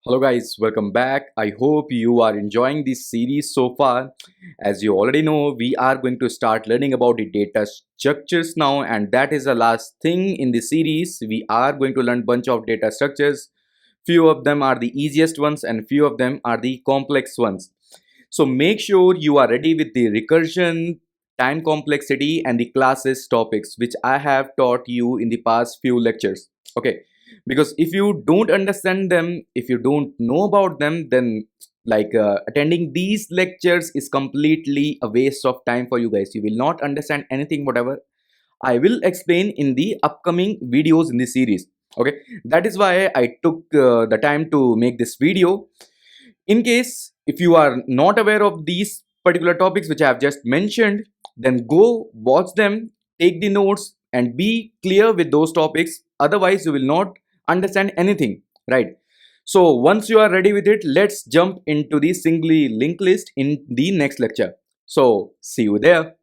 Hello guys, welcome back. I hope you are enjoying this series so far. As you already know, we are going to start learning about the data structures now, and that is the last thing in the series. We are going to learn bunch of data structures. Few of them are the easiest ones and few of them are the complex ones. So make sure you are ready with the recursion, time complexity and the classes topics which I have taught you in the past few lectures. Okay, because if you don't understand them, if you don't know about them, then attending these lectures is completely a waste of time for you guys. You will not understand anything whatever I will explain in the upcoming videos in this series. Okay, that is why I took the time to make this video. In case if you are not aware of these particular topics which I have just mentioned, then go watch them, take the notes and be clear with those topics. Otherwise, you will not understand anything, right? So once you are ready with it, let's jump into the singly linked list in the next lecture. So see you there.